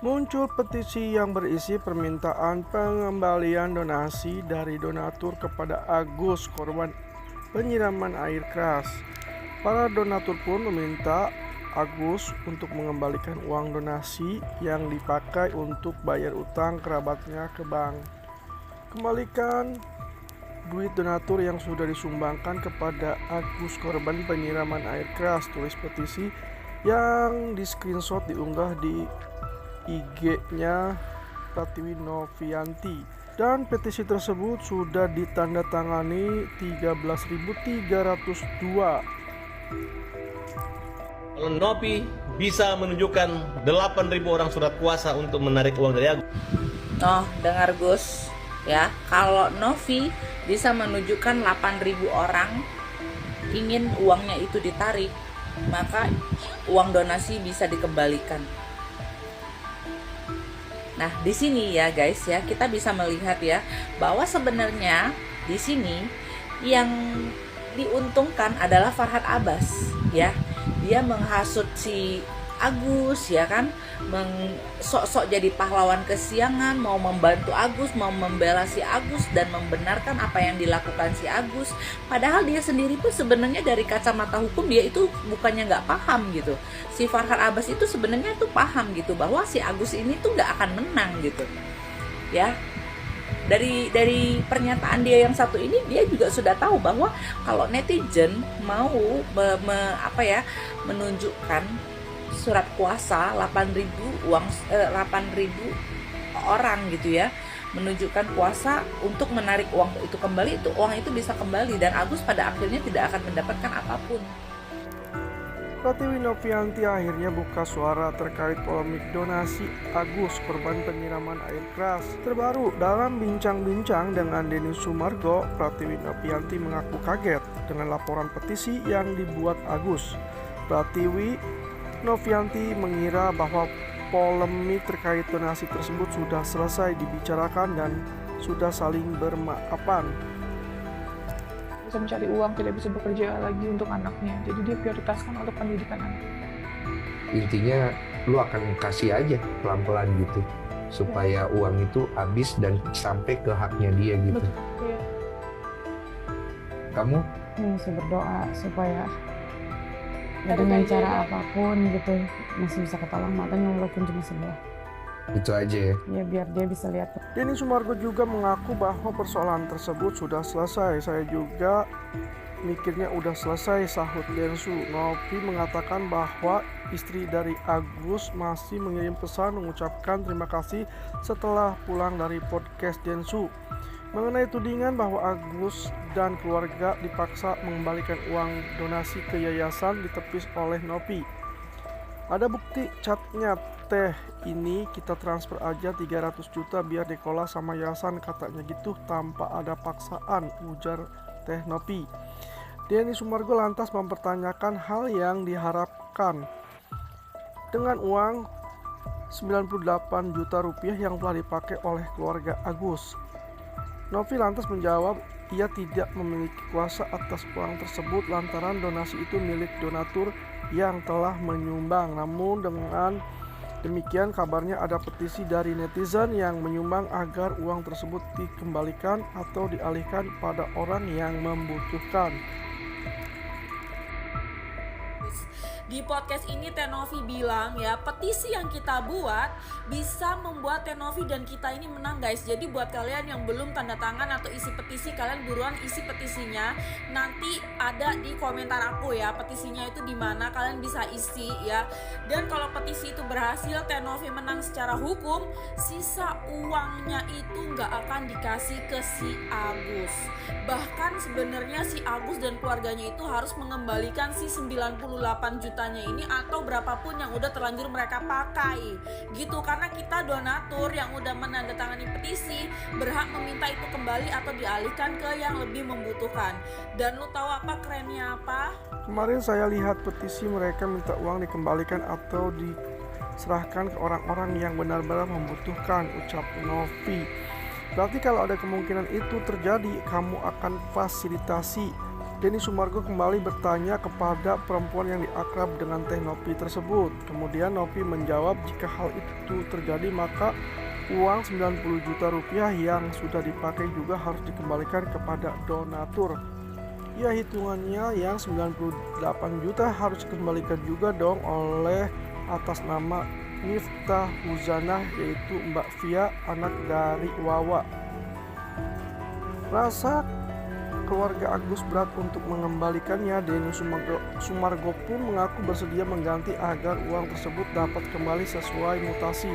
Muncul petisi yang berisi permintaan pengembalian donasi dari donatur kepada Agus, korban penyiraman air keras. Para donatur pun meminta Agus untuk mengembalikan uang donasi yang dipakai untuk bayar utang kerabatnya ke bank. Kembalikan duit donatur yang sudah disumbangkan kepada Agus, korban penyiraman air keras, tulis petisi yang di screenshot diunggah di IG-nya Pratiwi Novianti, dan petisi tersebut sudah ditandatangani 13.302. Kalau Novi bisa menunjukkan 8.000 orang surat kuasa untuk menarik uang dari Agus. Oh, dengar Gus, ya. Kalau Novi bisa menunjukkan 8.000 orang ingin uangnya itu ditarik, maka uang donasi bisa dikembalikan. Nah, di sini ya guys ya, kita bisa melihat ya bahwa sebenarnya di sini yang diuntungkan adalah Farhad Abbas ya. Dia menghasut si Agus ya kan, sok-sok jadi pahlawan kesiangan, mau membantu Agus, mau membela si Agus dan membenarkan apa yang dilakukan si Agus. Padahal dia sendiri pun sebenarnya dari kacamata hukum dia itu bukannya nggak paham gitu. Si Farhad Abbas itu sebenarnya tuh paham gitu bahwa si Agus ini tuh nggak akan menang gitu. Ya. Dari pernyataan dia yang satu ini, dia juga sudah tahu bahwa kalau netizen mau menunjukkan surat kuasa 8.000 orang gitu ya, menunjukkan kuasa untuk menarik uang itu kembali, itu uang itu bisa kembali dan Agus pada akhirnya tidak akan mendapatkan apapun. Pratiwi Novianti akhirnya buka suara terkait polemik donasi Agus, korban penyiraman air keras. Terbaru dalam bincang-bincang dengan Denny Sumargo, Pratiwi Novianti mengaku kaget dengan laporan petisi yang dibuat Agus. Pratiwi Novianti mengira bahwa polemik terkait donasi tersebut sudah selesai dibicarakan dan sudah saling bermaafan. Bisa mencari uang, tidak bisa bekerja lagi untuk anaknya, jadi dia prioritaskan untuk pendidikan anak. Intinya lu akan kasih aja pelan-pelan gitu supaya uang itu habis dan sampai ke haknya dia gitu. Betul, ya. Kamu masih berdoa supaya ya dengan cara apapun gitu masih bisa ketolong matanya walaupun cuma sebelah. itu aja ya. Ya biar dia bisa lihat. Denny Sumargo juga mengaku bahwa persoalan tersebut sudah selesai. Saya juga mikirnya udah selesai, sahut Densu. Novi mengatakan bahwa istri dari Agus masih mengirim pesan mengucapkan terima kasih setelah pulang dari podcast Densu. Mengenai tudingan bahwa Agus dan keluarga dipaksa mengembalikan uang donasi ke yayasan ditepis oleh Novi. Ada bukti catnya, teh ini kita transfer aja 300 juta biar dikelola sama yayasan, katanya gitu tanpa ada paksaan, ujar teh Novi. Denny Sumargo lantas mempertanyakan hal yang diharapkan dengan uang 98 juta rupiah yang telah dipakai oleh keluarga Agus. Novi lantas menjawab ia tidak memiliki kuasa atas uang tersebut lantaran donasi itu milik donatur yang telah menyumbang. Namun dengan demikian kabarnya ada petisi dari netizen yang menyumbang agar uang tersebut dikembalikan atau dialihkan pada orang yang membutuhkan. Di podcast ini Teh Novi bilang ya, petisi yang kita buat bisa membuat Teh Novi dan kita ini menang guys. Jadi buat kalian yang belum tanda tangan atau isi petisi, kalian buruan isi petisinya. Nanti ada di komentar aku ya, petisinya itu di mana, kalian bisa isi ya. Dan kalau petisi itu berhasil, Teh Novi menang secara hukum, sisa uangnya itu nggak akan dikasih ke si Agus. Bahkan sebenarnya si Agus dan keluarganya itu harus mengembalikan si 98 jutanya ini atau berapapun yang udah terlanjur mereka pakai gitu, karena kita donatur yang udah menandatangani petisi berhak meminta itu kembali atau dialihkan ke yang lebih membutuhkan. Dan lu tahu apa kerennya apa? Kemarin saya lihat petisi mereka minta uang dikembalikan atau diserahkan ke orang-orang yang benar-benar membutuhkan, ucap Novi. Berarti kalau ada kemungkinan itu terjadi, kamu akan fasilitasi Denny Sumargo kembali bertanya kepada perempuan yang diakrab dengan Teh Novi tersebut. Kemudian Novi menjawab jika hal itu terjadi maka uang 90 juta rupiah yang sudah dipakai juga harus dikembalikan kepada donatur. Ya, hitungannya yang 98 juta harus dikembalikan juga dong oleh atas nama Miftah Huzanah, yaitu Mbak Via, anak dari Wawa. Rasa keluarga Agus berat untuk mengembalikannya. Denny Sumargo pun mengaku bersedia mengganti agar uang tersebut dapat kembali sesuai mutasi.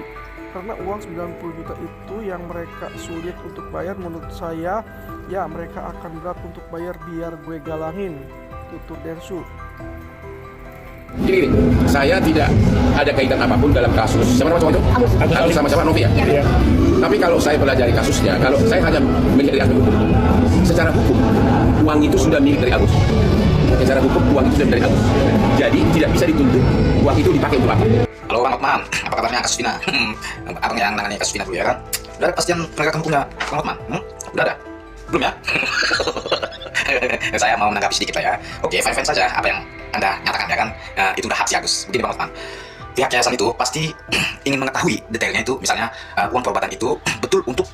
Karena uang 90 juta itu yang mereka sulit untuk bayar, menurut saya ya mereka akan berat untuk bayar, biar gue galangin, tutur Densu. Gini, saya tidak ada kaitan apapun dalam kasus. Siapa nama cowok itu? Agus sama Novi ya? Iya. Tapi kalau saya pelajari kasusnya, kalau saya hanya melihat dari aspek hukum, secara hukum uang itu sudah milik dari Agus. Secara hukum uang itu sudah dari Agus. Jadi tidak bisa dituntut uang itu dipakai untuk apa. Halo Bang Otman, apa kabarnya kasus Vina? Abang yang nangani kasus Vina dulu ya kan? Udah ada kepastian penegakan hukumnya Bang Otman? Udah ada? Belum ya? Saya mau menanggapi sedikit lah ya. Oke, fine-fine saja apa yang Anda nyatakan ya kan, itu udah hak si Agus. Begini Bang Otman, pihak yayasan itu pasti ingin mengetahui detailnya itu, misalnya uang perobatan itu betul untuk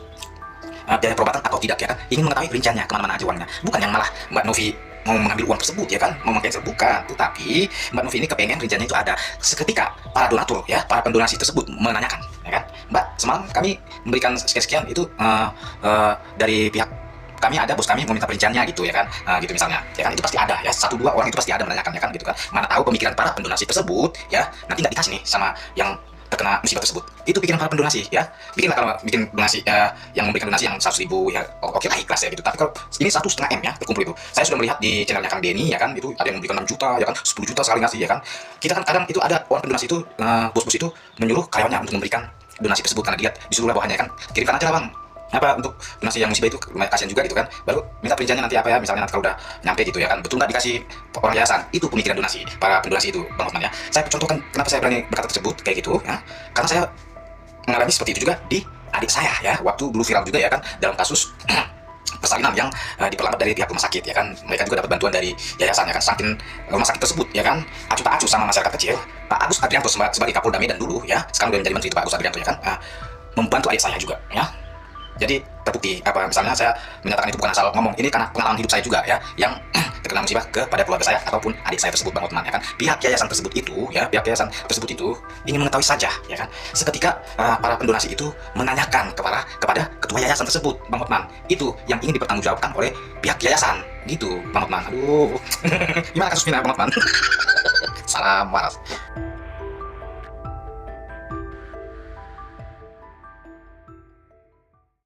biaya perobatan atau tidak ya kan, ingin mengetahui rinciannya kemana-mana aja uangnya, bukan yang malah Mbak Novi mau mengambil uang tersebut ya kan, mau mengcancel, bukan. Tetapi Mbak Novi ini kepengen rinciannya itu ada seketika para donatur ya, para pendonasi tersebut menanyakan ya kan, Mbak semalam kami memberikan sekian-sekian itu dari pihak kami ada, bos kami meminta perinciannya gitu ya kan, gitu misalnya ya kan, itu pasti ada ya, 1-2 orang itu pasti ada menanyakan ya kan, gitu kan. Mana tahu pemikiran para pendonasi tersebut ya nanti nggak dikasih nih sama yang terkena musibah tersebut. Itu pikiran para pendonasi ya, bikinlah kalau bikin donasi yang memberikan donasi yang 100.000 ya oke lah, ikhlas ya gitu. Tapi kalau ini 1,5 M ya terkumpul itu, saya sudah melihat di channelnya Kang Denny ya kan, itu ada yang memberikan 6 juta ya kan, 10 juta sekali ngasih ya kan. Kita kan kadang itu ada orang pendonasi itu, bos-bos itu menyuruh karyawannya untuk memberikan donasi tersebut karena dia disuruh bawahannya kan, kirimkan aja lah Bang apa untuk donasi yang musibah itu, kasihan juga gitu kan, baru minta perinciannya nanti apa ya, misalnya nanti kalau udah nyampe gitu ya kan, betul nggak dikasih orang yayasan. Itu pemikiran donasi para pendonasi itu Bang Otman ya. Saya contohkan kenapa saya berani berkata tersebut kayak gitu ya, karena saya mengalami seperti itu juga di adik saya ya, waktu dulu viral juga ya kan, dalam kasus persalinan yang diperlambat dari pihak rumah sakit ya kan. Mereka juga dapat bantuan dari yayasan ya kan, saking rumah sakit tersebut ya kan acuh tak acuh sama masyarakat kecil. Pak Agus Adrianto sebagai Kapolda Medan dulu ya, sekarang udah menjadi menteri itu Pak Agus Adrianto ya kan, membantu adik saya juga ya. Jadi terbukti apa, misalnya saya menyatakan itu bukan asal ngomong, ini karena pengalaman hidup saya juga ya, yang terkena musibah kepada keluarga saya ataupun adik saya tersebut Bang Otman ya kan. Pihak yayasan tersebut itu ya, pihak yayasan tersebut itu ingin mengetahui saja ya kan, seketika para pendonasi itu menanyakan kepada ketua yayasan tersebut Bang Otman, itu yang ingin dipertanggungjawabkan oleh pihak yayasan gitu Bang Otman. Aduh gimana kasus Vina Bang Otman? Salam waras.